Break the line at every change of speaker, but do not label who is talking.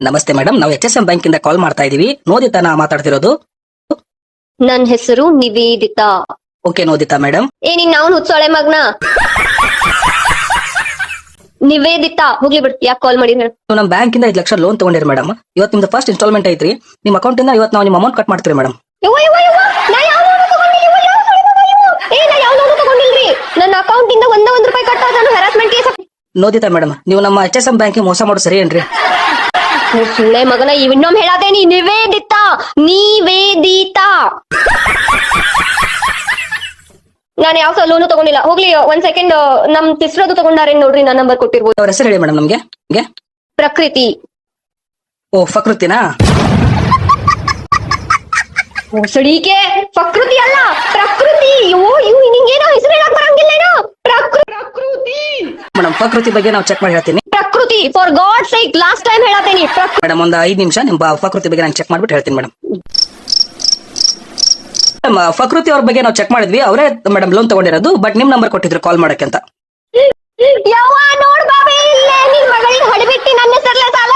ನಮಸ್ತೆ ಮೇಡಮ್, ನಾವು HSM bank ಇಂದ ಕಾಲ್ ಮಾಡ್ತಾ ಇದೀವಿ. ನೋದಿತಾನ ಮಾತಾಡ್ತಿರೋದು?
ನನ್ ಹೆಸರು ನಿವೇದಿತಾ.
Okay ನೋದಿತಾ madam.
ನೀನ್ ನಾವ್ ಹುಚ್ಚೋಳೆ ಮಗ್ನ. ನಿವೇದಿತಾ ಹೋಗ್ಲಿ ಬಿಡ್, ಯಾಕೆ ಕಾಲ್ ಮಾಡಿದ್ರಿ?
ನೀವು ನಮ್ಮ ಬ್ಯಾಂಕ್ ಇಂದ 5 ಲಕ್ಷ ಲೋನ್ ತಗೊಂಡಿರಿ ಮೇಡಮ್. ಇವತ್ತು ನಿಮ್ದು ಫಸ್ಟ್ ಇನ್ಸ್ಟಾಲ್ಮೆಂಟ್ ಐತ್ರಿ. ನಿಮ್ಮ ಅಕೌಂಟ್ ಇಂದ ಇವತ್ತು ನಾವು ನಿಮ್ಮ ಅಮೌಂಟ್ ಕಟ್ ಮಾಡ್ತೀವಿ ಮೇಡಮ್.
ನನ್ನ ಅಕೌಂಟ್ ಇಂದ ಒಂದ್ ರೂಪಾಯಿ ಕಟ್ ಆದ ಹರಾಸ್ಮೆಂಟ್ ಕೇಸ್.
ನೋದಿತಾ ಮೇಡಮ್, ನೀವು ನಮ್ಮ HSM ಬ್ಯಾಂಕಿಗೆ ಮೋಸ ಮಾಡೋದು ಸರಿ ಏನ್ರಿ?
ಸುಳ್ಳೆ ಮಗನ, ಇನ್ನೊಮ್ಮೆ ಹೇಳಾದೇನಿ. ನಿವೇದಿತಾ, ನಿವೇದಿತಾ. ನಾನು ಯಾವ ಲೋನು ತಗೊಂಡಿಲ್ಲ. ಹೋಗ್ಲಿ, ಒಂದ್ ಸೆಕೆಂಡ್. ನಮ್ ತಿಸ್ರದು ತಗೊಂಡಾರೆ ನೋಡ್ರಿ, ನನ್ನ ನಂಬರ್ ಕೊಟ್ಟಿರ್ಬೋದು.
ಅವ್ರ ಹೆಸರು ಹೇಳಿ ಮೇಡಮ್ ನಮ್ಗೆ.
ಪ್ರಕೃತಿ.
ಓ ಫಕೃತಿನಾ?
ಸಡಿಕೆ ಪ್ರಕೃತಿ ಅಲ್ಲ, ಪ್ರಕೃತಿ. ನಿಂಗೇನೋ ಹೆಸರು ಹೇಳಕ್ ಬರಂಗಿಲ್ಲೇನೋ. ಪ್ರಕೃತಿ
ಮೇಡಮ್, ಫಕೃತಿ ಬಗ್ಗೆ ನಾವು ಚೆಕ್ ಮಾಡಿ ಹೇಳ್ತೀನಿ.
Prakriti, for god sake, last time ಹೇಳತ್ತೇನಿ.
ಮೇಡಮ್ ಒಂದು 5 ನಿಮಿಷ ನಿಮ್ಮ ಫಕೃತಿ ಬಗ್ಗೆ ನಾನು ಚೆಕ್ ಮಾಡ್ಬಿಟ್ಟು ಹೇಳ್ತೀನಿ ಮೇಡಮ್. ಫಕೃತಿ ಅವ್ರ ಬಗ್ಗೆ ನಾವು ಚೆಕ್ ಮಾಡಿದ್ವಿ. ಅವರೇ ಮೇಡಮ್ ಲೋನ್ ತಗೊಂಡಿರೋದು. ಬಟ್ ನಿಮ್ ನಂಬರ್ ಕೊಟ್ಟಿದ್ರು ಕಾಲ್ ಮಾಡಕ್ಕೆ ಅಂತ.
ಯವ್ವ ನೋಡ್ ಬಾಬೆ, ಇಲ್ಲೇ ನಿನ್ ಮಗಳಿಗೆ ಹೊಡಿಬಿಟ್ಟಿ ನನ್ನ ಹೆಸರ್ಲೆ ಸಾಲ